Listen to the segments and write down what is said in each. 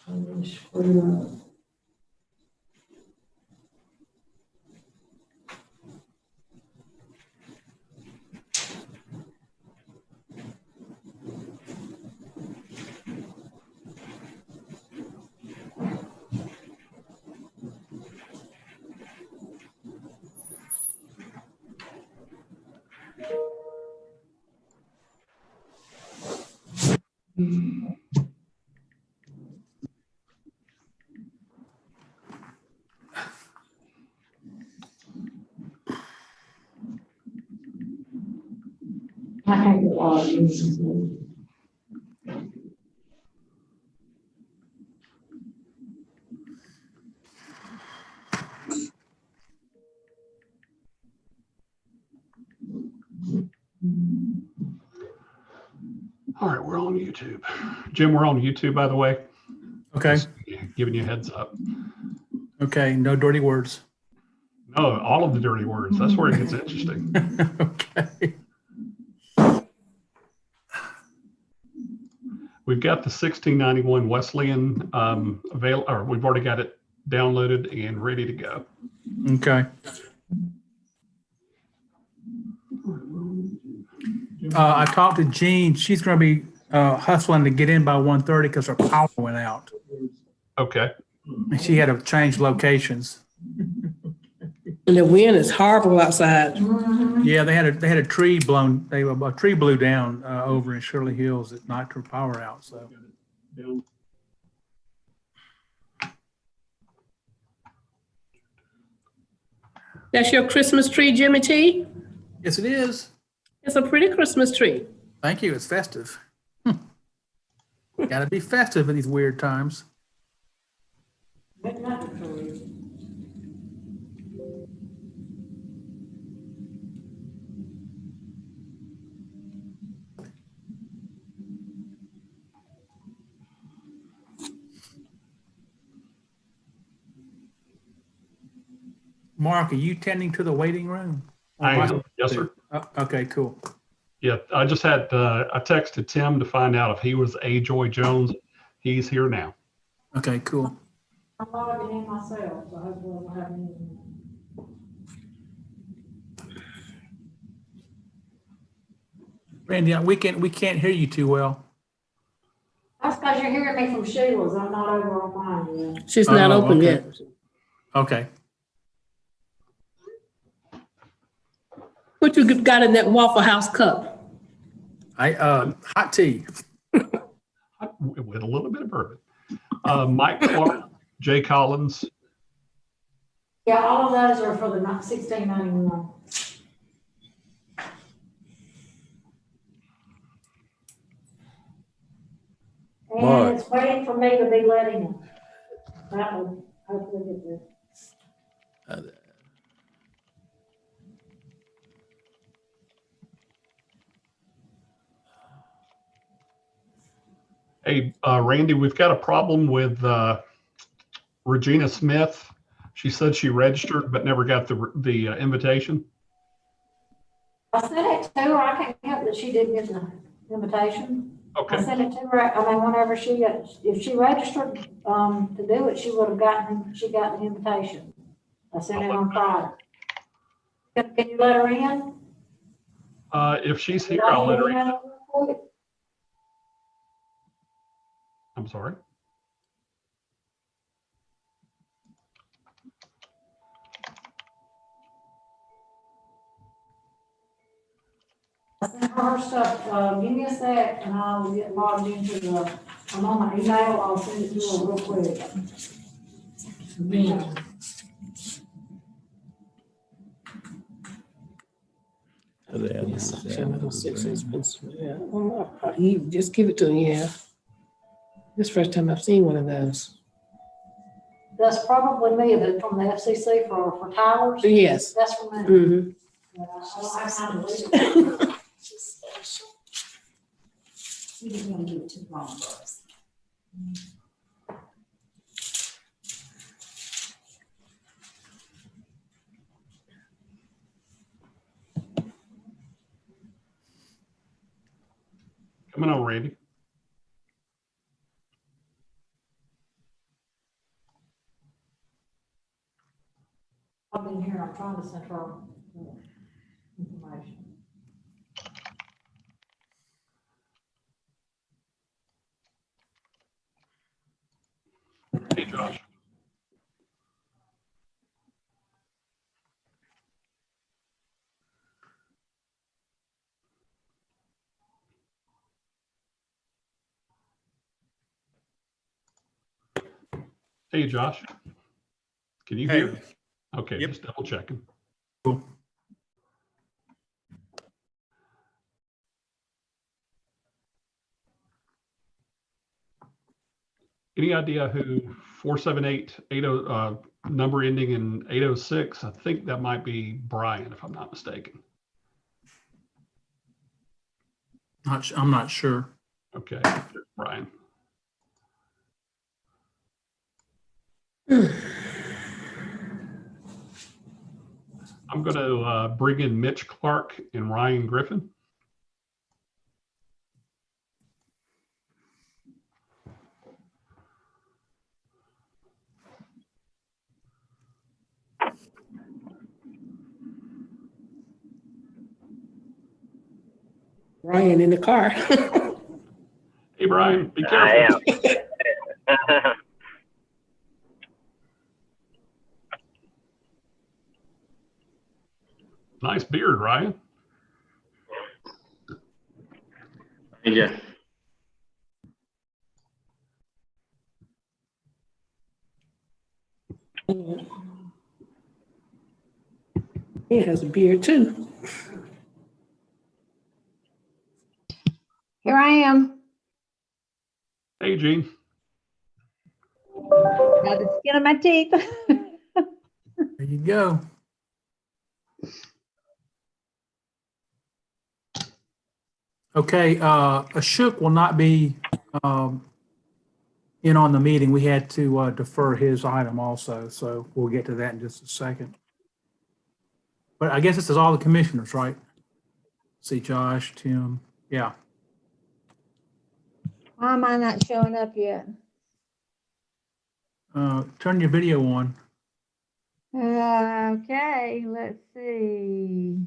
I think it was. All right, we're on YouTube. Jim, we're on YouTube, by the way. Okay. Just giving you a heads up. Okay. No dirty words. No, all of the dirty words. That's where it gets interesting. Okay. We've got the 1691 Wesleyan we've already got it downloaded and ready to go. Okay. I talked to Jean. She's going to be hustling to get in by 1:30 because her power went out. Okay. And she had to change locations. And the wind is horrible outside. Yeah, they had a tree blown. A tree blew down over in Shirley Hills that knocked her power out. So. That's your Christmas tree, Jimmy T? Yes, it is. It's a pretty Christmas tree. Thank you. It's festive. Got to be festive in these weird times. But not the trees. Mark, are you tending to the waiting room? I am. Yes, sir. Oh, okay, cool. Yeah, I just had, I texted Tim to find out if he was A. Joy Jones. He's here now. Okay, cool. I'm logging in myself, so hopefully we'll have any. Randy, we can't hear you too well. That's because you're hearing me from Sheila's. I'm not over on mine yet. She's not open okay. yet. Okay. What you got in that Waffle House cup? Hot tea. With a little bit of bourbon. Mike Clark, Jay Collins. Yeah, all of those are for the 1691. And it's waiting for me to be letting him. That would hopefully get this. Hey, Randy, we've got a problem with Regina Smith. She said she registered but never got the invitation. I sent it to her. I can't help that she didn't get the invitation. Okay. I sent it to her. I mean, whenever if she registered to do it, she would have gotten the invitation. I sent it on Friday. Can you let her in? If she's here, I'll let her in. I'm sorry. I sent her stuff. Give me a sec and I will get logged into I'm on my email. I'll send it to her real quick. You just give it to him, yeah. This is the first time I've seen one of those. That's probably me, but from the FCC for towers. Yes. That's from me. Mm-hmm. Yeah, I don't have time to read it. We didn't want to give it to the wrong books. Coming on, Randy. I've been here, I'm trying to send her information. Hey, Josh. Hey, Josh. Can you hear? Okay, Yep. just double checking. Cool. Any idea who 47880 number ending in 806? I think that might be Brian, if I'm not mistaken. I'm not sure. Okay, Brian. I'm going to bring in Mitch Clark and Ryan Griffin. Ryan in the car. Hey, Brian, be I careful. am. Nice beard, Ryan. Yeah. He has a beard too. Here I am. Hey, Gene. Got the skin of my teeth. There you go. Okay, Ashok will not be in on the meeting. We had to defer his item also, so we'll get to that in just a second. But I guess this is all the commissioners, right? See Josh, Tim, yeah. Why am I not showing up yet? Turn your video on. Okay, let's see.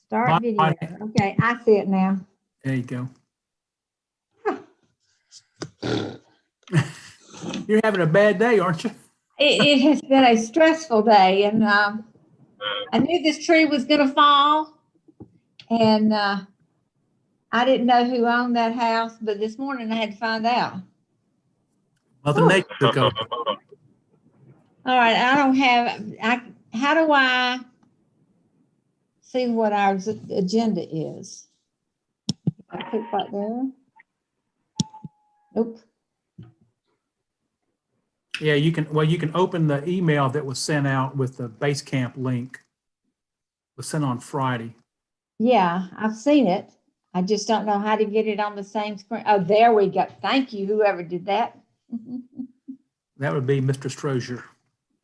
Start Bye. video. Okay, I see it now. There you go. You're having a bad day, aren't you? It has been a stressful day, and I knew this tree was going to fall, and I didn't know who owned that house, but this morning I had to find out. Mother Nature took over. All right, I don't have, how do I see what our agenda is? I click right there. Nope. Yeah, you can open the email that was sent out with the Basecamp link. It was sent on Friday. Yeah, I've seen it. I just don't know how to get it on the same screen. Oh, there we go. Thank you, whoever did that. That would be Mr. Strozier.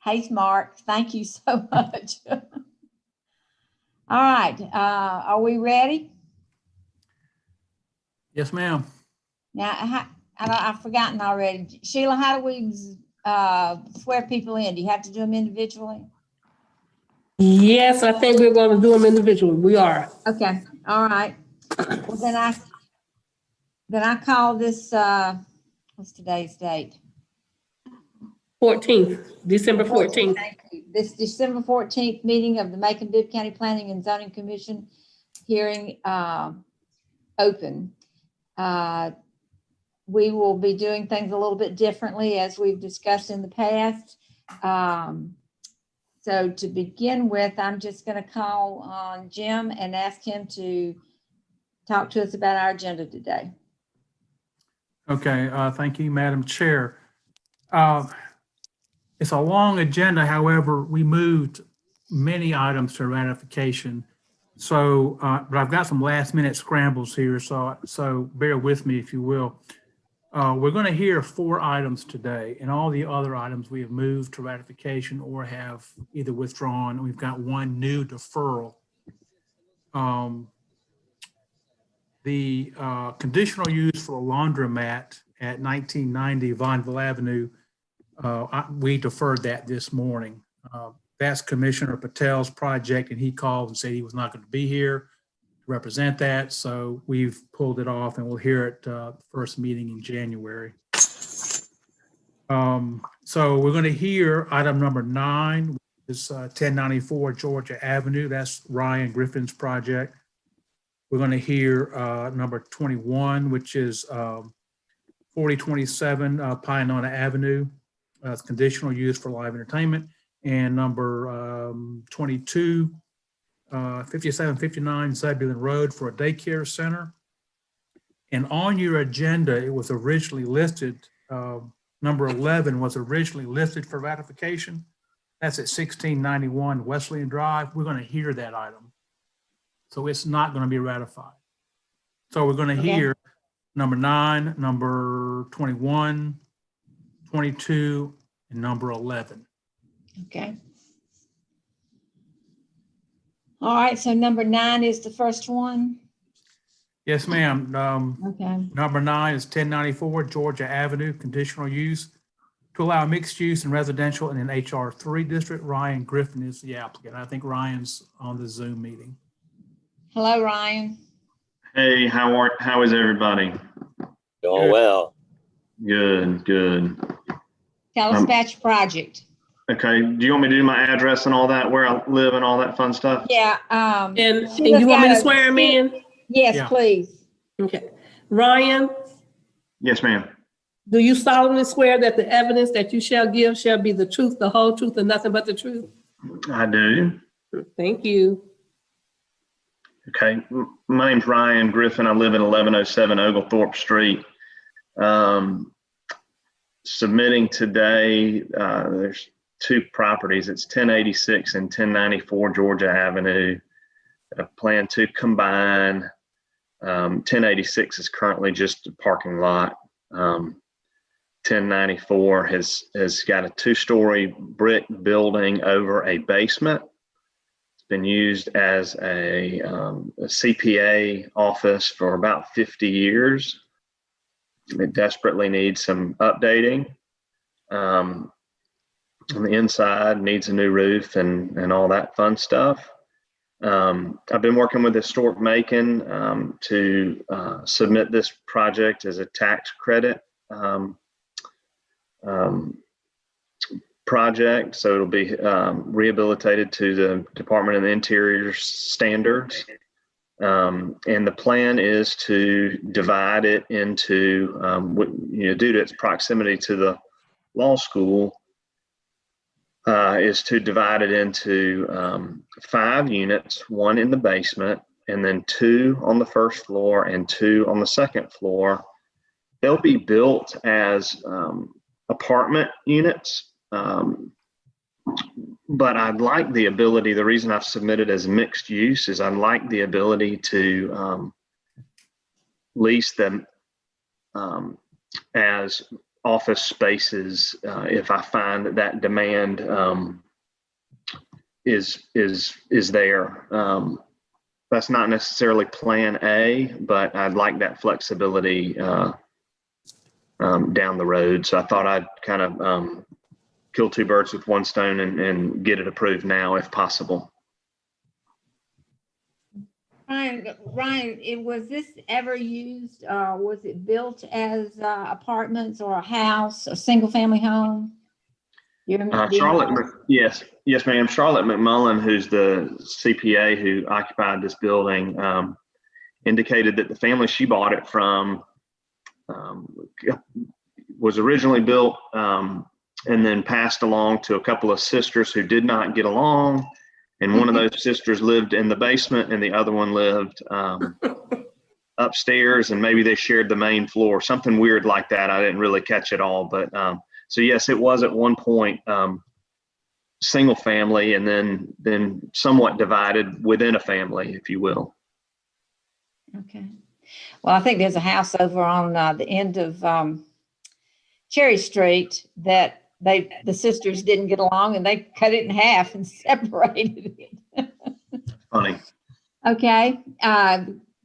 Hey, Mark, thank you so much. All right, are we ready? Yes, ma'am. Now, I've forgotten already. Sheila, how do we swear people in? Do you have to do them individually? Yes, I think we're going to do them individually. We are. Okay, all right. Well, then I call this, what's today's date? 14th, December 14th. Thank you. This December 14th meeting of the Macon-Bibb County Planning and Zoning Commission hearing open. We will be doing things a little bit differently as we've discussed in the past. So to begin with, I'm just going to call on Jim and ask him to talk to us about our agenda today. Okay, thank you, Madam Chair. It's a long agenda, however, we moved many items to ratification. So, but I've got some last minute scrambles here, so bear with me if you will. We're going to hear 4 items today, and all the other items we have moved to ratification or have either withdrawn. We've got 1 new deferral. The conditional use for a laundromat at 1990 Vaughnville Avenue, we deferred that this morning. That's Commissioner Patel's project, and he called and said he was not going to be here to represent that. So we've pulled it off, and we'll hear it first meeting in January. So we're going to hear item number 9, which is 1094 Georgia Avenue. That's Ryan Griffin's project. We're going to hear number 21, which is 4027 Pioneer Avenue. It's conditional use for live entertainment. And number 22, 5759 Zebulon Road for a daycare center. And on your agenda, it was originally listed, number 11 was originally listed for ratification. That's at 1691 Wesleyan Drive. We're going to hear that item. So it's not going to be ratified. So we're going to hear number 9, number 21, 22, and number 11. Okay. All right, so number 9 is the first one. Yes, ma'am. Okay. Number 9 is 1094 Georgia Avenue, conditional use to allow mixed use and residential in an HR3 district. Ryan Griffin is the applicant. I think Ryan's on the Zoom meeting. Hello, Ryan. Hey, how is everybody? Doing well. Good, good. Tell us about your project. Okay, do you want me to do my address and all that, where I live and all that fun stuff? Yeah. And Sheila's you want me got to a- swear him in? Yes, Yeah. please. Okay. Ryan, Yes, ma'am. do you solemnly swear that the evidence that you shall give shall be the truth, the whole truth, and nothing but the truth? I do. Thank you. Okay, my name's Ryan Griffin. I live at 1107 Oglethorpe Street. Submitting today, there's 2 properties. It's 1086 and 1094 Georgia Avenue. I plan to combine. 1086 is currently just a parking lot. 1094 has got a 2-story brick building over a basement. Been used as a CPA office for about 50 years. It desperately needs some updating. On the inside, needs a new roof and all that fun stuff. I've been working with Historic Macon to submit this project as a tax credit project, so it'll be rehabilitated to the Department of the Interior standards. And the plan is to divide it into, due to its proximity to the law school, is to divide it into 5 units, 1 in the basement, and then 2 on the first floor and 2 on the second floor. They'll be built as apartment units. But I'd like the ability, the reason I've submitted as mixed use is I'd like the ability to lease them as office spaces if I find that demand is there. That's not necessarily plan A, but I'd like that flexibility down the road. So I thought I'd kind of kill 2 birds with 1 stone and get it approved now if possible. Ryan, was this ever used, was it built as apartments or a house, a single family home? Yes, ma'am. Charlotte McMullen, who's the CPA who occupied this building, indicated that the family she bought it from was originally built and then passed along to a couple of sisters who did not get along. And one of those sisters lived in the basement and the other one lived upstairs, and maybe they shared the main floor, something weird like that. I didn't really catch it all, but so yes, it was at one point single family and then somewhat divided within a family, if you will. Okay. Well, I think there's a house over on the end of Cherry Street that the sisters didn't get along and they cut it in half and separated it. Funny. Okay.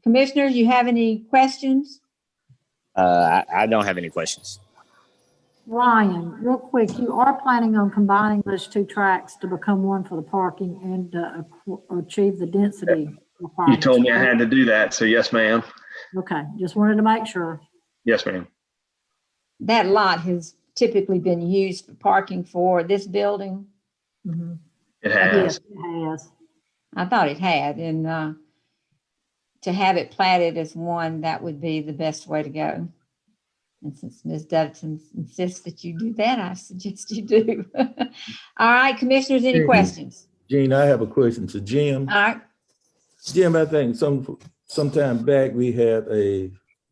Commissioners, you have any questions? I don't have any questions. Ryan, real quick, you are planning on combining those two tracks to become one for the parking and achieve the density You requirements. told me I had to do that, so yes, ma'am. Okay, just wanted to make sure. Yes, ma'am. That lot has typically been used for parking for this building. Mhm. It Yes, has. it has. I thought it had, and to have it platted as one, that would be the best way to go. And since Ms. Dudson insists that you do that, I suggest you do. All right, commissioners, any questions? Gene, I have a question to Jim. All right, Jim, I think sometime back we had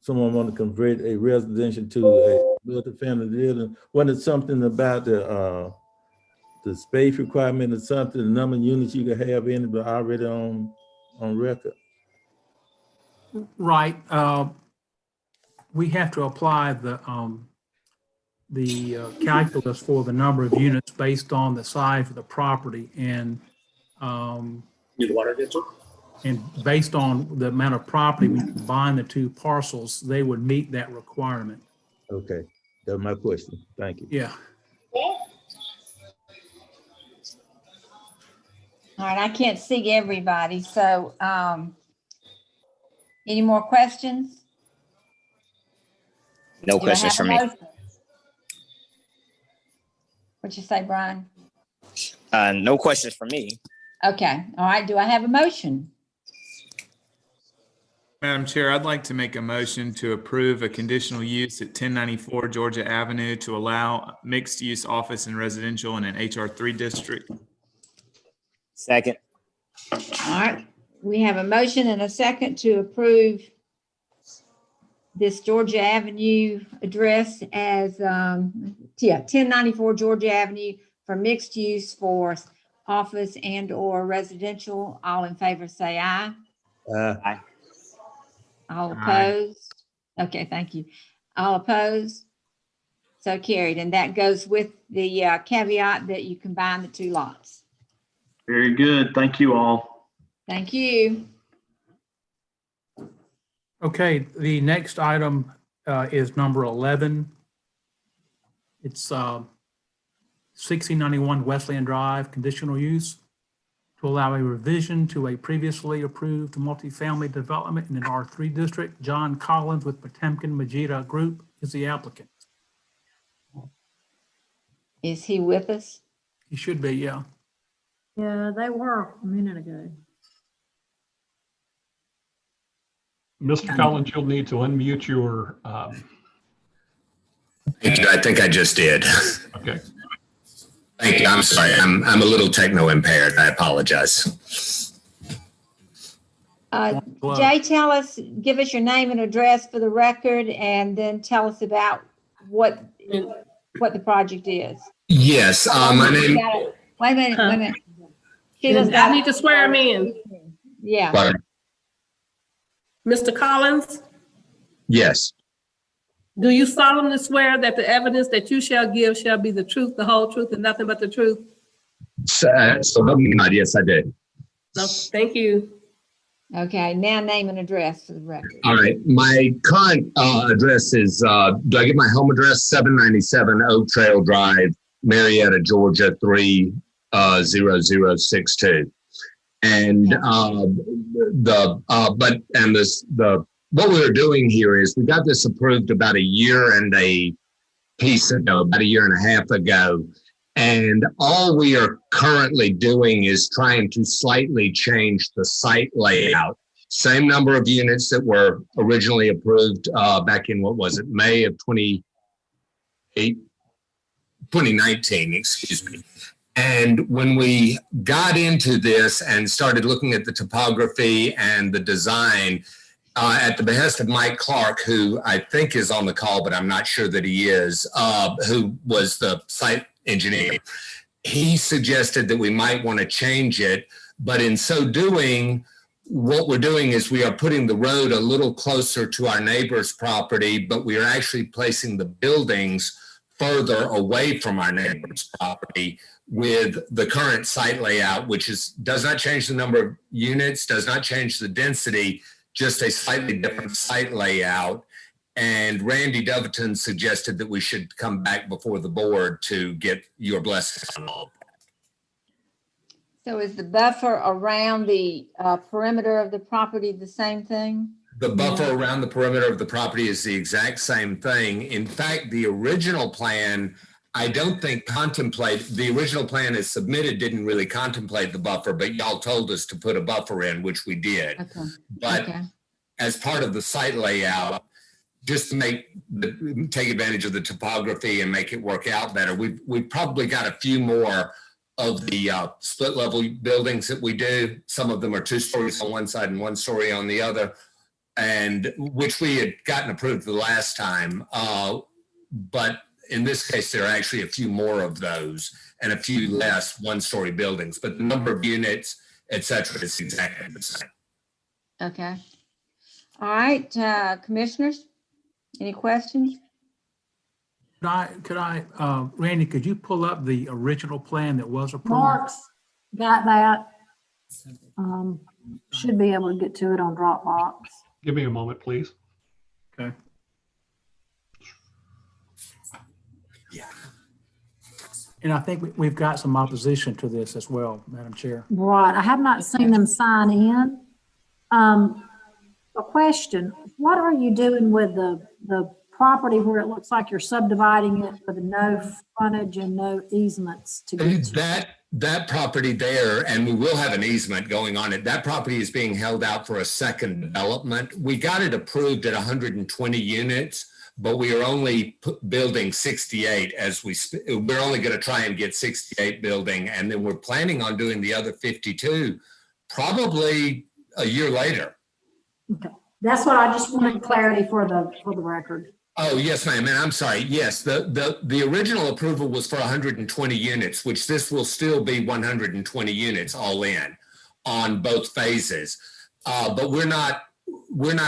someone want to convert a residential to a multi-family building. Wasn't it something about the space requirement or something, the number of units you could have in it, but already on record? Right. We have to apply the calculus for the number of units based on the size of the property and based on the amount of property, when you combine the two parcels, they would meet that requirement. Okay, that was my question. Thank you. Yeah. all right, I can't see everybody, so any more questions? No Do I questions have for a me. motion? What'd you say, Brian? No questions for me. Okay, all right, do I have a motion? Madam Chair, I'd like to make a motion to approve a conditional use at 1094 Georgia Avenue to allow mixed-use office and residential in an HR3 district. Second. All right, we have a motion and a second to approve this Georgia Avenue address as, 1094 Georgia Avenue for mixed use for office and or residential. All in favor, say aye. Aye. All Aye. opposed? Okay, thank you. All opposed? So carried, and that goes with the caveat that you combine the two lots. Very good. Thank you all. Thank you. Okay, the next item is number 11. It's 1691 Wesleyan Drive, conditional use to allow a revision to a previously approved multifamily development in an R3 district. John Collins with Potemkin Majida Group is the applicant. Is he with us? He should be, yeah. Yeah, they were a minute ago. Mr. Collins, you'll need to unmute your, Thank you. I think I just did. okay. Thank you. I'm sorry. I'm a little techno impaired. I apologize. Jay, give us your name and address for the record, and then tell us about what the project is. Yes, my name. Wait a minute. I need to swear him in. Yeah. Mr. Collins, Yes. do you solemnly swear that the evidence that you shall give shall be the truth, the whole truth, and nothing but the truth? So God, yes, I did. No, thank you. Okay, now name and address for the record. All right. My current address is, do I get my home address? 797 Oak Trail Drive, Marietta, Georgia, 30062. And what we were doing here is we got this approved about a year and a piece ago, about a year and a half ago. And all we are currently doing is trying to slightly change the site layout. Same number of units that were originally approved back in, what was it, May of 2019, excuse me. And when we got into this and started looking at the topography and the design, at the behest of Mike Clark, who I think is on the call, but I'm not sure that he is, who was the site engineer, he suggested that we might want to change it. But in so doing, what we're doing is we are putting the road a little closer to our neighbor's property, but we are actually placing the buildings further away from our neighbor's property with the current site layout, which does not change the number of units, does not change the density, just a slightly different site layout. And Randy Doverton suggested that we should come back before the board to get your blessing on all. So is the buffer around the perimeter of the property the same thing? The buffer around the perimeter of the property is the exact same thing. In fact, the original plan, I don't think the original plan as submitted didn't really contemplate the buffer, but y'all told us to put a buffer in, which we did. Okay. But Okay. as part of the site layout, just to take advantage of the topography and make it work out better, we've probably got a few more of the split level buildings that we do. Some of them are 2 stories on one side and 1 story on the other, and which we had gotten approved the last time. But in this case, there are actually a few more of those and a few less 1-story buildings, but the number of units, et cetera, is exactly the same. Okay. All right, commissioners, any questions? Randy, could you pull up the original plan that was approved? Mark's got that. Should be able to get to it on Dropbox. Give me a moment, please. Okay. Yeah. And I think we've got some opposition to this as well, Madam Chair. Right, I have not seen them sign in. A question, what are you doing with the property where it looks like you're subdividing it with no frontage and no easements to get to? That property there, and we will have an easement going on it, that property is being held out for a second development. We got it approved at 120 units, but we are only building 68 we're only going to try and get 68 building, and then we're planning on doing the other 52 probably a year later. Okay, that's what I just wanted clarity for the record. Oh, yes, ma'am. And I'm sorry. Yes, the original approval was for 120 units, which this will still be 120 units all in on both phases. But we're not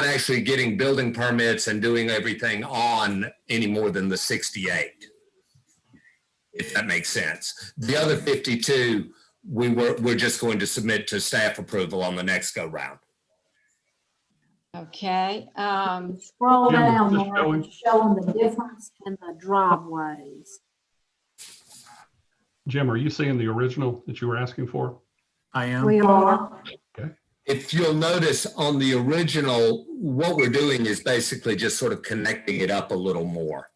actually getting building permits and doing everything on any more than the 68, if that makes sense. The other 52, we're just going to submit to staff approval on the next go round. Okay. Scroll Jim, down, just Mark, it's showing the difference in the driveways. Jim, are you seeing the original that you were asking for? I am. We are. Okay. If you'll notice on the original, what we're doing is basically just sort of connecting it up a little more.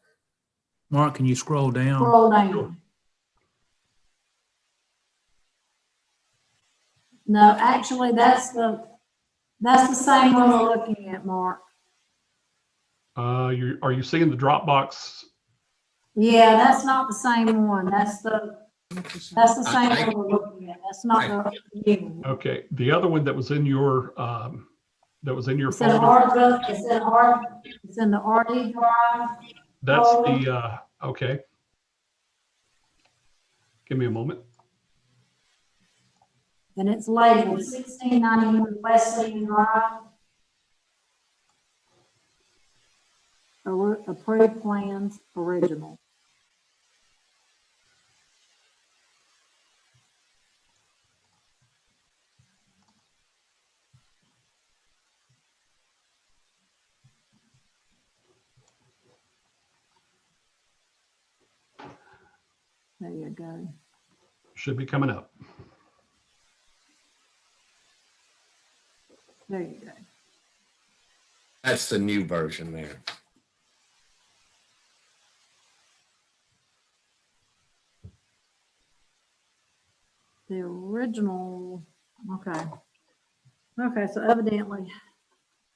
Mark, can you scroll down? Scroll down. No, actually, that's the same one we're looking at, Mark. Are you seeing the Dropbox? Yeah, that's not the same one. That's the same one we're looking at. That's not the new one. Okay, the other one that was in your It's in folder. it's in the RD drive. That's the okay. Give me a moment. And it's labeled 1691 West Seaton Drive. Approved plans, original. There you go. Should be coming up. There you go. That's the new version there. The original, okay. Okay, so evidently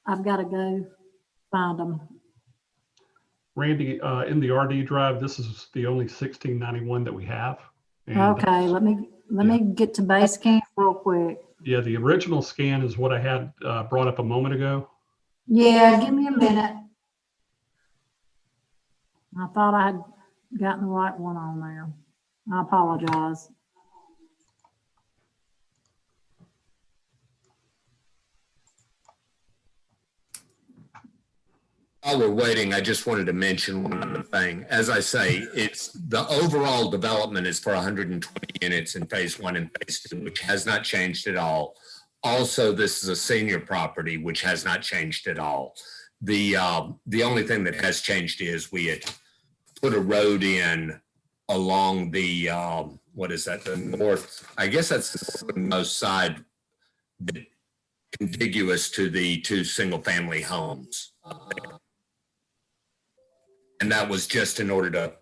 I've got to go find them. Randy, in the RD drive, this is the only 1691 that we have. And, Okay, let me get to base camp real quick. yeah, the original scan is what I had brought up a moment ago. Yeah, give me a minute. I thought I had gotten the right one on there. I apologize. While we're waiting, I just wanted to mention one other thing. As I say, it's the overall development is for 120 units in phase 1 and phase 2, which has not changed at all. Also, this is a senior property, which has not changed at all. The only thing that has changed is we had put a road in along the, what is that, the north, I guess that's the most side contiguous to the two single-family homes. And that was just in order to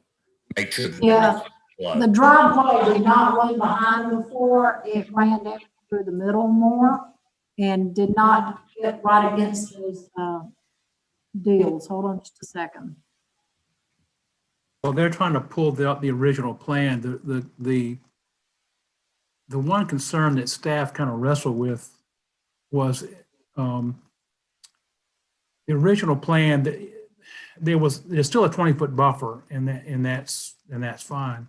make sure. Yeah, the driveway did not run behind before, it ran down through the middle more and did not get right against those deals. Hold on just a second. Well, they're trying to pull the original plan. The one concern that staff kind of wrestled with was the original plan. There's still a 20-foot buffer, and that's fine.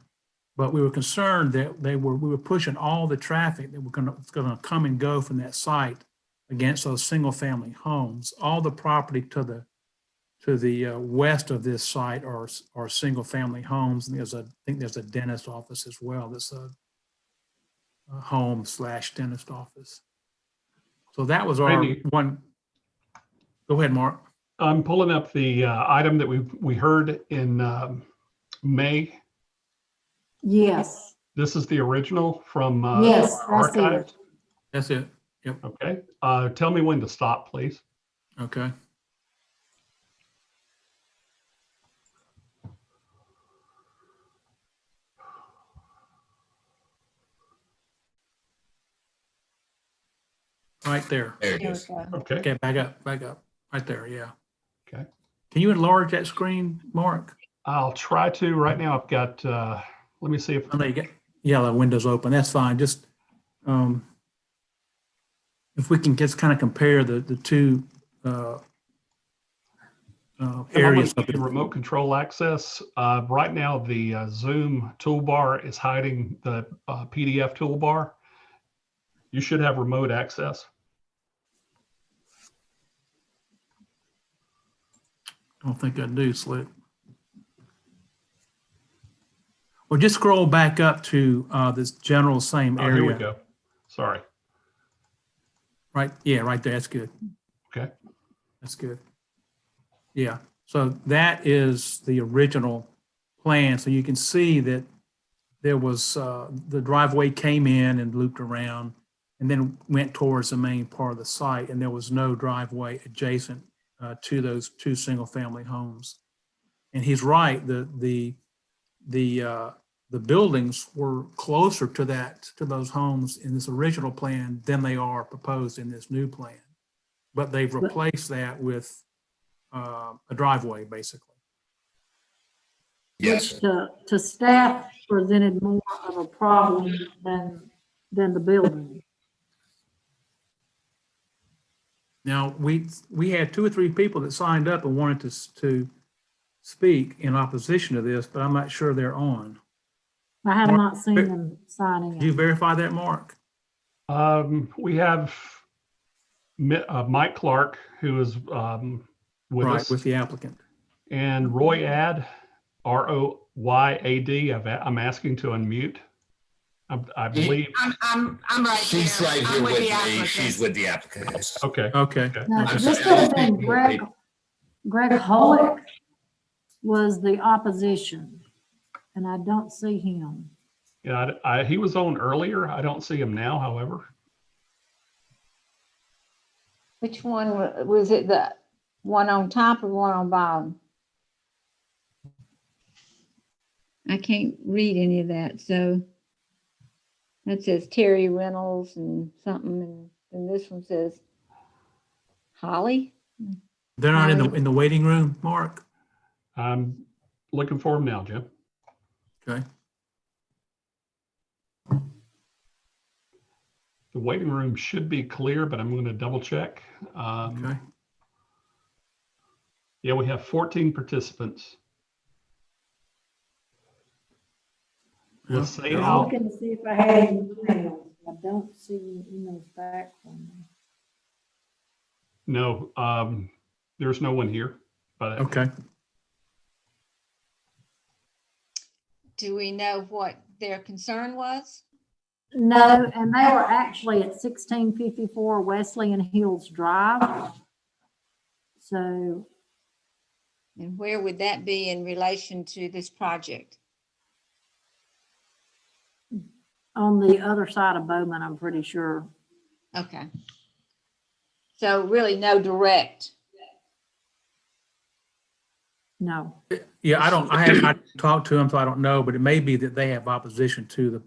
But we were concerned that we were pushing all the traffic that was going to come and go from that site against those single-family homes. All the property to the west of this site are single-family homes, and I think there's a dentist office as well. That's a home/dentist office. So that was our Randy. one. Go ahead, Mark. I'm pulling up the item that we heard in May. Yes, This is the original from yes, that's archives. it. That's it. Yep. Okay. Tell me when to stop, please. Okay. Right there. There it There we is. go. Okay. Okay, back up. Right there, yeah. Okay. Can you enlarge that screen, Mark? I'll try to. Right now I've got, let me see if, I know you got, yeah, the window's open. That's fine. Just, if we can just kind of compare the two areas of the it. remote control access. Right now the Zoom toolbar is hiding the PDF toolbar. You should have remote access. I don't think I do, Slick. Well, just scroll back up to this general same Oh, area. here we go. Sorry. Right, yeah, right there. That's good. Okay. That's good. Yeah, so that is the original plan. So you can see that there was, the driveway came in and looped around and then went towards the main part of the site, and there was no driveway adjacent to those two single-family homes. And he's right, the buildings were closer to those homes in this original plan than they are proposed in this new plan. But they've replaced that with a driveway, basically. Yes. Which to staff presented more of a problem than the building. Now, we had 2 or 3 people that signed up and wanted to speak in opposition to this, but I'm not sure they're on. I have Mark, not seen them signing Did you in. verify that, Mark? We have Mike Clark, who is with Right, us, with the applicant. and Roy Ad, ROYAD. I'm asking to unmute. I believe. I'm right She's there. right I'm here with the me. applicant. She's with the applicant. Okay. Okay. Now, I'm this sorry, could I have been was Greg Holick was the opposition, and I don't see him. Yeah, he was on earlier. I don't see him now, however. Which one was it? The one on top or one on bottom? I can't read any of that, so that says Terry Reynolds and something, and this one says Holly. They're not in the waiting room, Mark? I'm looking for him now, Jim. Okay. The waiting room should be clear, but I'm going to double check. Okay. Yeah, we have 14 participants. Yeah. Let's say I'm how. looking to see if I had any emails. I don't see any emails back from them. No, there's no one here. But Okay. Do we know what their concern was? No, and they were actually at 1654 Wesleyan Hills Drive. So And where would that be in relation to this project? on the other side of Bowman, I'm pretty sure. Okay. So really no direct. No. Yeah, I have not talked to them, so I don't know, but it may be that they have opposition to the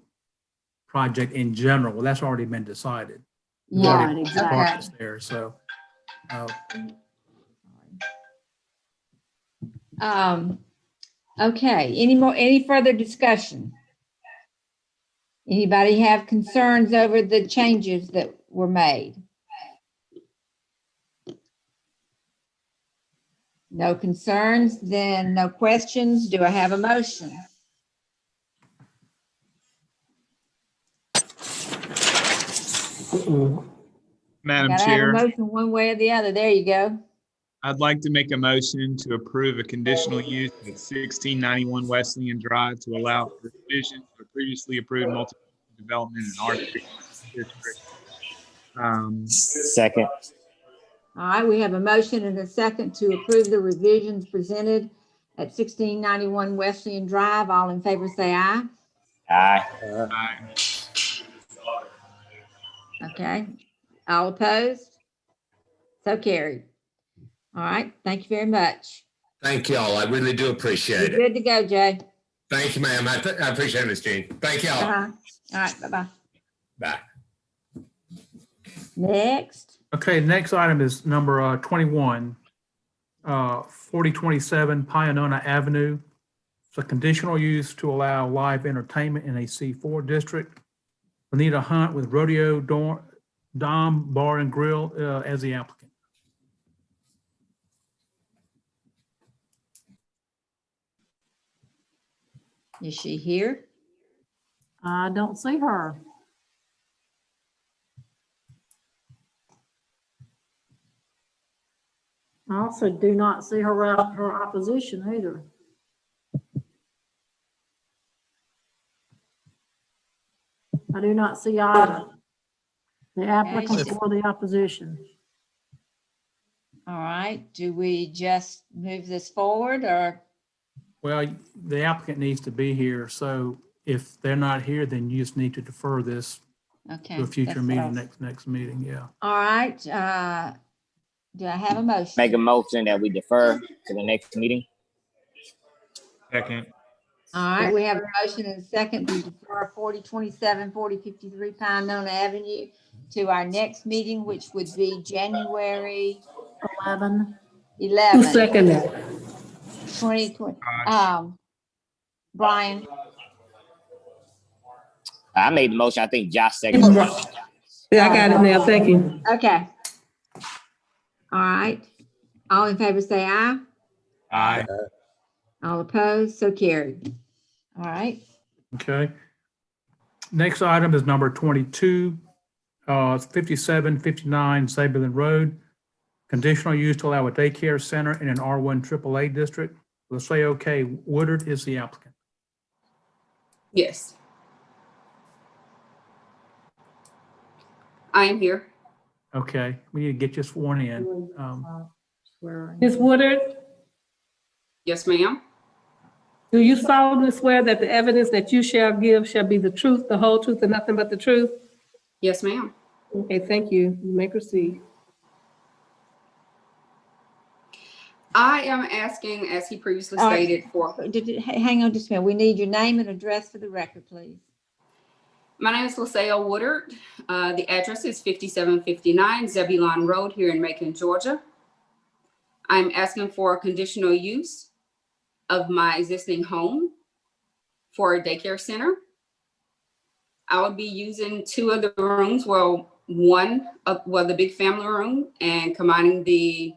project in general. Well, that's already been decided. We've Right, already exactly. departments there, so. Okay, any further discussion? Anybody have concerns over the changes that were made? No concerns, then no questions. Do I have a motion? Madam Gotta have a Chair, motion one way or the other. There you go. I'd like to make a motion to approve a conditional use at 1691 Wesleyan Drive to allow for revision to a previously approved multi-development in R3 district. Second. All right, we have a motion and a second to approve the revisions presented at 1691 Wesleyan Drive. All in favor say aye. Aye. Aye. Okay. All opposed? So carried. All right, thank you very much. Thank y'all. I really do appreciate You're it. good to go, Jay. Thank you, ma'am. I appreciate it, Ms. Jean. Thank y'all. Uh-huh. All right, bye-bye. Bye. Next. Okay, next item is number 21, 4027 Pioneer Avenue. It's a conditional use to allow live entertainment in a C4 district. Anita Hunt with Rodeo Dom Bar and Grill as the applicant. Is she here? I don't see her. I also do not see her opposition either. I do not see either the applicant or the opposition. All right, do we just move this forward or? Well, the applicant needs to be here, so if they're not here, then you just need to defer this Okay. to a future that's meeting, all. next meeting, yeah. All right, do I have a motion? Make a motion that we defer to the next meeting. Second. All right, we have a motion and a second to defer 4027, 4053 Pioneer Avenue to our next meeting, which would be January 11. 11. Who seconded? 2020. Brian, I made the motion. I think Josh seconded. Yeah, I got it now. Thank you. okay. All right, all in favor say aye. Aye. All opposed, so carried. All right, Okay. Next item is number 22, 5759 Saberlin Road. Conditional use to allow a daycare center in an R1 AAA district. Let's say, okay, Woodard is the applicant. Yes. I am here. Okay, we need to get you sworn in. Swearing. Ms. Woodard, Yes, ma'am. do you solemnly swear that the evidence that you shall give shall be the truth, the whole truth, and nothing but the truth? Yes, ma'am. Okay, thank you. You may proceed. I am asking, as he previously All right. stated, for, hang on just a minute. We need your name and address for the record, please. my name is LaSalle Woodard. The address is 5759 Zebulon Road here in Macon, Georgia. I'm asking for a conditional use of my existing home for a daycare center. I would be using two of the rooms, the big family room, and combining the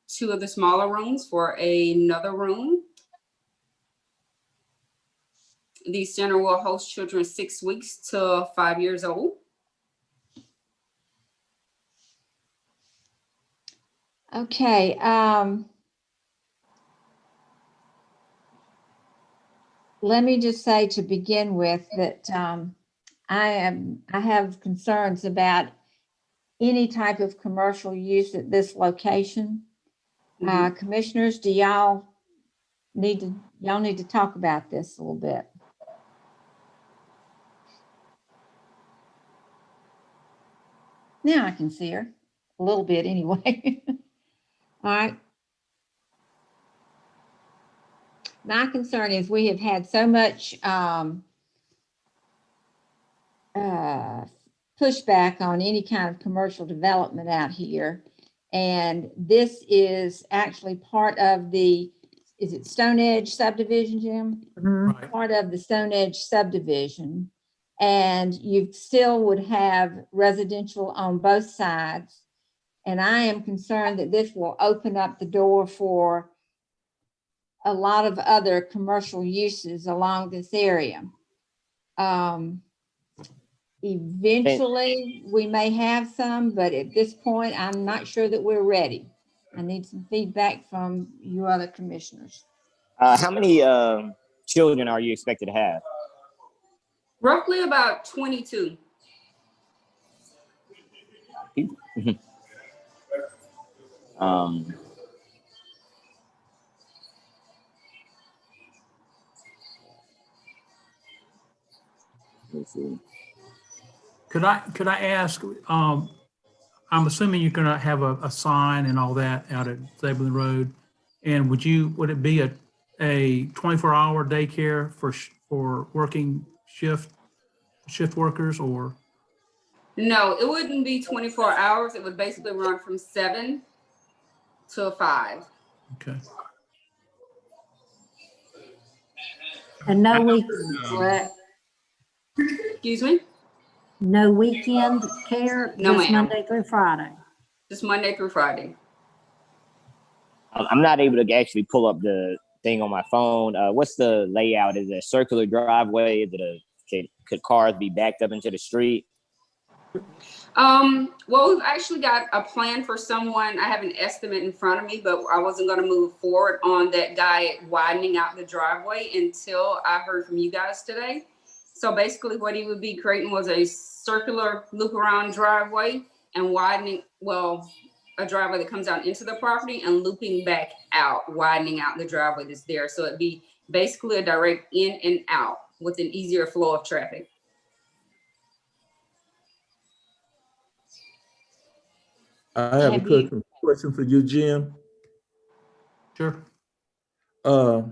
two of the smaller rooms for another room. The center will host children 6 weeks to 5 years old. Okay, let me just say to begin with that I have concerns about any type of commercial use at this location. Commissioners, do y'all need to talk about this a little bit? Now I can see her a little bit anyway. All right. My concern is we have had so much pushback on any kind of commercial development out here. And this is actually part of the, is it Stone Edge subdivision, Jim? Right. Part of the Stone Edge subdivision. And you still would have residential on both sides. And I am concerned that this will open up the door for a lot of other commercial uses along this area. Eventually, we may have some, but at this point, I'm not sure that we're ready. I need some feedback from you other commissioners. How many children are you expected to have? Roughly about 22. Let's see. Could I ask, I'm assuming you're gonna have a sign and all that out at Zebulon Road. And would it be a 24-hour daycare for working shift workers, or? No, it wouldn't be 24 hours. It would basically run from 7 to 5. Okay. And no weekend, correct? Excuse me? No weekend care, No, just ma'am. Monday through Friday. Just Monday through Friday. I'm not able to actually pull up the thing on my phone. What's the layout? Is it a circular driveway? Is it could cars be backed up into the street? Well, we've actually got a plan for someone. I have an estimate in front of me, but I wasn't going to move forward on that guy widening out the driveway until I heard from you guys today. So basically what he would be creating was a circular loop around driveway and widening, well, a driveway that comes out into the property and looping back out, widening out the driveway that's there. So it'd be basically a direct in and out with an easier flow of traffic. I have a question for you, Jim. Sure. I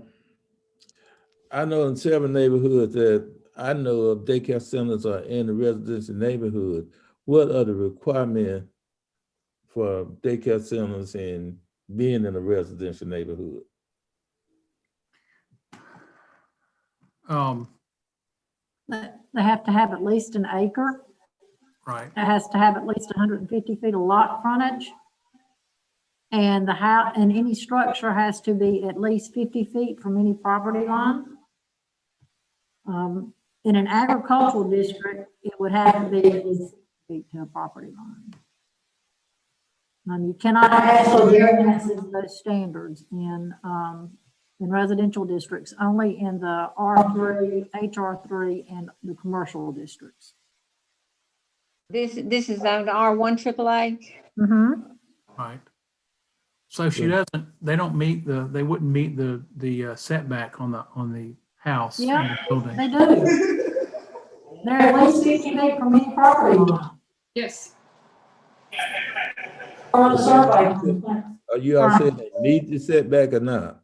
know in several neighborhoods that I know of daycare centers are in the residential neighborhood. What are the requirements for daycare centers and being in a residential neighborhood? They have to have at least an acre. Right. It has to have at least 150 feet of lot frontage. And the house, and any structure has to be at least 50 feet from any property line. In an agricultural district, it would have to be at least 60 feet to a property line. You cannot ask for variances of those standards in residential districts, only in the R3, HR3, and the commercial districts. This is on R1 AAA? Mm-hmm. Right. So if she doesn't, they wouldn't meet the setback on the house. and Yeah, the building. they do. They're at least 50 feet from any property line. Yes. On the survey. Are you all saying they meet the setback or not?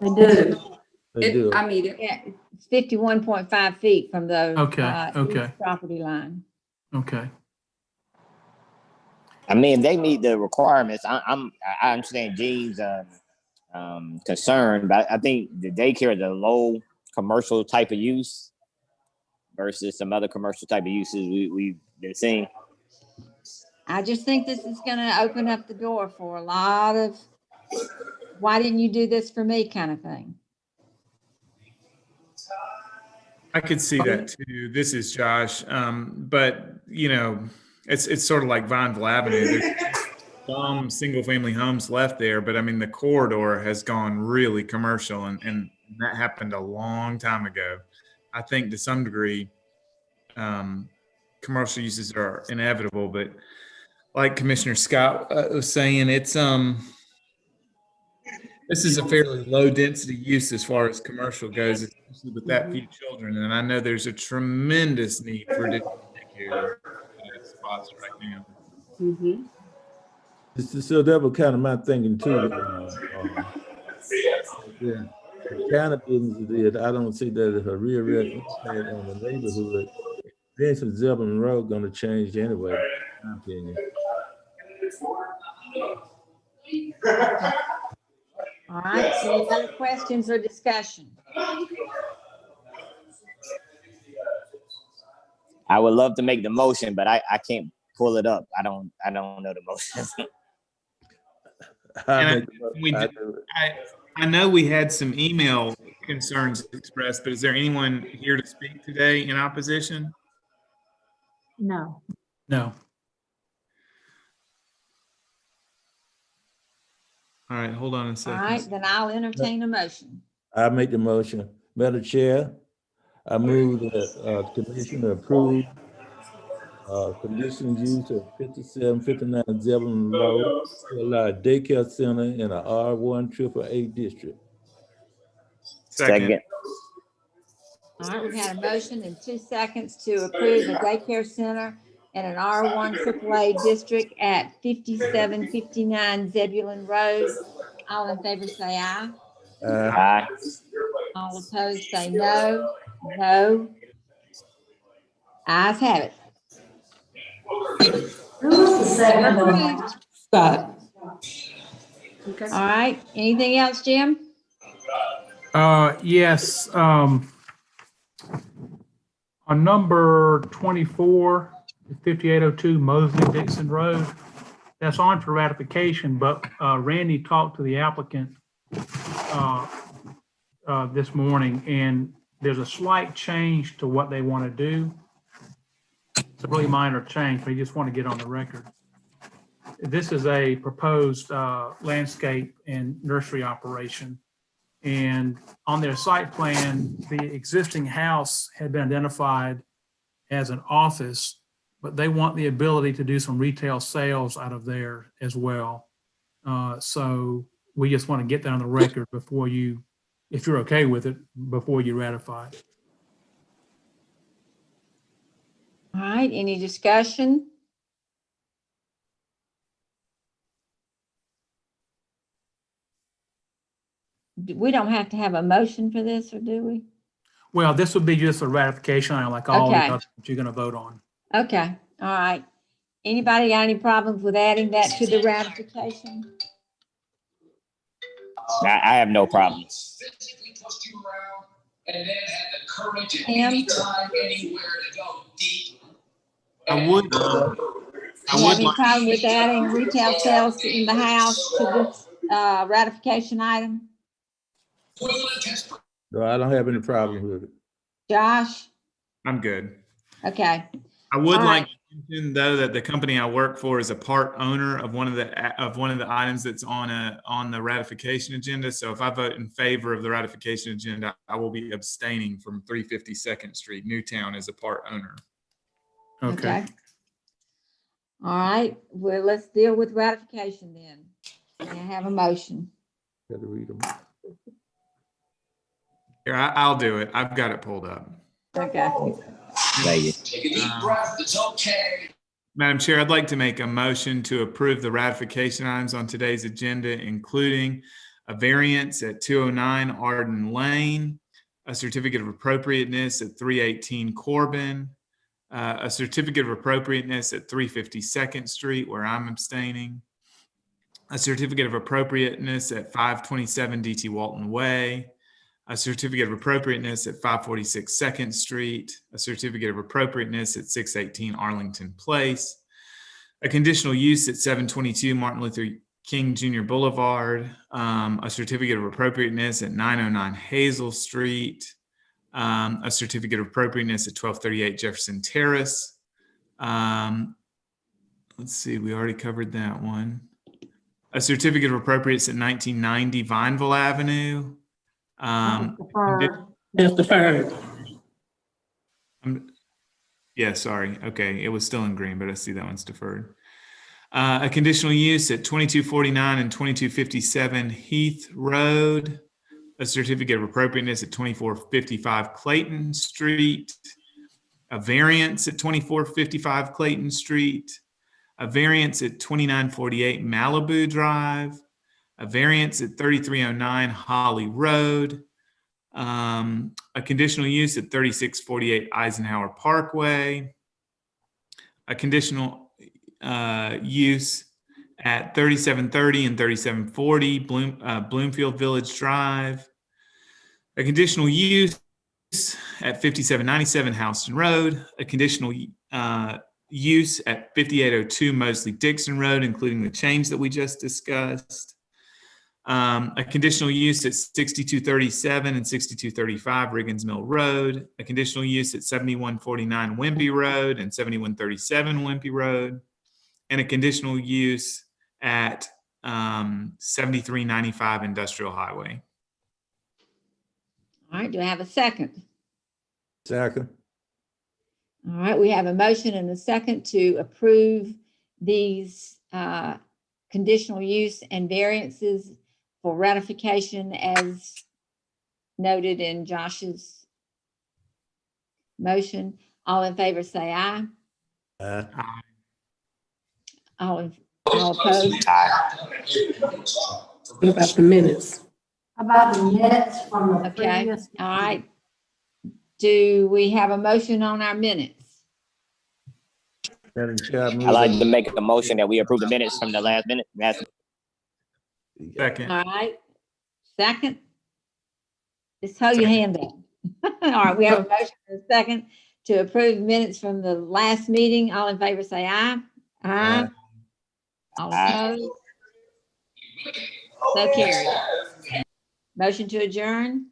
They do. They do. I mean, Yeah, it's 51.5 feet from the Okay. east property line. Okay. I mean, they meet the requirements. I understand Gene's concern, but I think the daycare is a low commercial type of use versus some other commercial type of uses we've been seeing. I just think this is going to open up the door for a lot of, why didn't you do this for me kind of thing. I could see that too. This is Josh. But you know, it's sort of like Vineville Avenue. There's some single family homes left there, but I mean, the corridor has gone really commercial and that happened a long time ago. I think to some degree, commercial uses are inevitable, but like Commissioner Scott was saying, it's This is a fairly low density use as far as commercial goes, especially with that few children. And I know there's a tremendous need for additional daycare spots right now. Mhm. So that was kind of my thinking too. The kind of business it is, I don't see that as a real impact on the neighborhood. Eventually, Zebulon Road going to change anyway, in my opinion. All right, any other questions or discussion? I would love to make the motion, but I can't pull it up. I don't know the motion. I know we had some email concerns expressed, but is there anyone here to speak today in opposition? No. No. All right, hold on a All second. right, then I'll entertain a motion. I make the motion. Madam Chair, I move that Commissioner approve conditional use of 5759 Zebulon Road to allow a daycare center in a R1 888 district. Second. All right, we've had a motion in 2 seconds to approve a daycare center in an R1 AAA district at 5759 Zebulon Road. All in favor say aye. Aye. All opposed say no. No. Ayes have it. Approved. Scott. Okay. All right, anything else, Jim? Yes, on number 24, 5802 Mosley Dixon Road, that's on for ratification, but Randy talked to the applicant this morning, and there's a slight change to what they want to do. It's a really minor change, but I just want to get on the record. This is a proposed landscape and nursery operation. And on their site plan, the existing house had been identified as an office, but they want the ability to do some retail sales out of there as well. So we just want to get that on the record before you, if you're okay with it, before you ratify it. All right, any discussion? We don't have to have a motion for this, or do we? Well, this would be just a ratification item like all the Okay. others that you're going to vote on. Okay, all right. Anybody got any problems with adding that to the ratification? I have no problem. Tim? I would You have any problem with adding retail sales in the house to this ratification item? No, I don't have any problem with it. Josh? I'm good. Okay, I would All like right. to mention though that the company I work for is a part owner of one of the items that's on the ratification agenda. So if I vote in favor of the ratification agenda, I will be abstaining from 350 2nd Street. Newtown is a part owner. okay. All right, well, let's deal with ratification then. Can I have a motion? Got to read them. Here, I'll do it. I've got it pulled up. Okay. Thank you. Madam Chair, I'd like to make a motion to approve the ratification items on today's agenda, including a variance at 209 Arden Lane, a certificate of appropriateness at 318 Corbin, a certificate of appropriateness at 350 2nd Street, where I'm abstaining, a certificate of appropriateness at 527 DT Walton Way, a certificate of appropriateness at 546 2nd Street, a certificate of appropriateness at 618 Arlington Place, a conditional use at 722 Martin Luther King Jr. Boulevard, a certificate of appropriateness at 909 Hazel Street, a certificate of appropriateness at 1238 Jefferson Terrace. Let's see, we already covered that one. A certificate of appropriateness at 1990 Vineville Avenue. That's deferred. Yeah, sorry. Okay, it was still in green, but I see that one's deferred. A conditional use at 2249 and 2257 Heath Road. A certificate of appropriateness at 2455 Clayton Street. A variance at 2455 Clayton Street. A variance at 2948 Malibu Drive. A variance at 3309 Holly Road. A conditional use at 3648 Eisenhower Parkway. A conditional use at 3730 and 3740 Bloomfield Village Drive. A conditional use at 5797 Houston Road. A conditional use at 5802 Mosley Dixon Road, including the change that we just discussed. A conditional use at 6237 and 6235 Riggins Mill Road. A conditional use at 7149 Wimpy Road and 7137 Wimpy Road. And a conditional use at 7395 Industrial Highway. All right, do I have a second? Second. All right, we have a motion and a second to approve these conditional use and variances for ratification as noted in Josh's motion. All in favor say aye. All opposed? What about the minutes? How about the minutes from the Okay, previous? all right. Do we have a motion on our minutes? Madam Chair, I move I'd like that- to make a motion that we approve the minutes from the last minute. Second. All right, second? Just hold your hand up. All right, we have a motion and a second to approve minutes from the last meeting. All in favor say aye. Aye. All opposed? So carried. Motion to adjourn?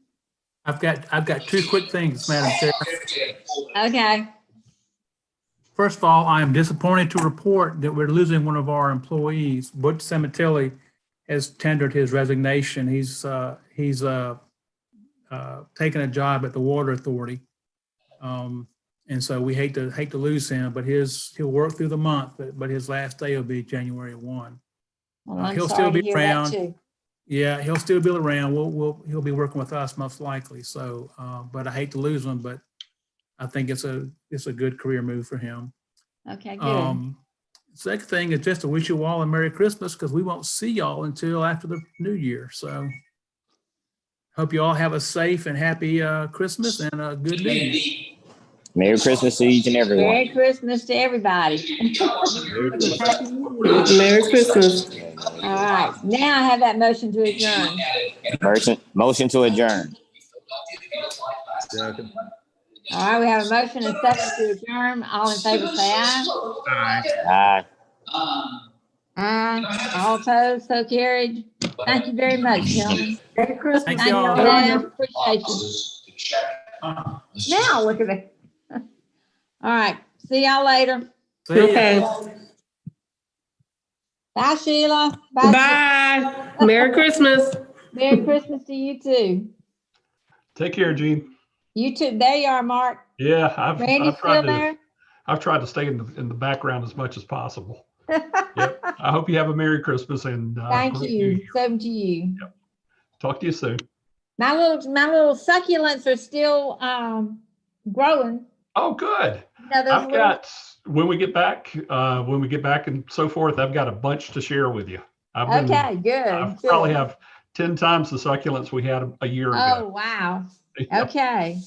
I've got two quick things, Madam Chair. Okay. First of all, I am disappointed to report that we're losing one of our employees. Butch Cemetelli has tendered his resignation. He's taken a job at the Water Authority. And so we hate to lose him, but he'll work through the month, but his last day will be January 1. Well, I'm He'll sorry still to be hear that around. too. Yeah, he'll still be around. He'll be working with us most likely. So, but I hate to lose him, but I think it's a good career move for him. Okay, good. Second thing is just to wish you all a Merry Christmas because we won't see y'all until after the New Year. So hope you all have a safe and happy Christmas and a good New Year. Merry Christmas to each and every one. Merry Christmas to everybody. Merry Christmas. All right, now I have that motion to adjourn. Motion to adjourn. Second. All right, we have a motion and a second to adjourn. All in favor say aye. Aye. Aye. All opposed, so carried. Thank you very much, gentlemen. Merry Christmas. Thank Thank you y'all. all. Appreciate you. Now, look at it. All right, see y'all later. See ya. Okay. Bye, Sheila. Bye. Bye. Merry Christmas. Merry Christmas to you too. Take care, Gene. You too. There you are, Mark. Yeah, Randy still I've tried to stay in the background as much as possible. there? Yep. I hope you have a Merry Christmas and Thank great New you. Year. Same to you. Talk to you soon. My little succulents are still growing. Oh, good. You know, those I've little- got when we get back and so forth, I've got a bunch to share with you. Okay, good. I good. probably have 10 times the succulents we had a year ago. Oh, wow. Okay.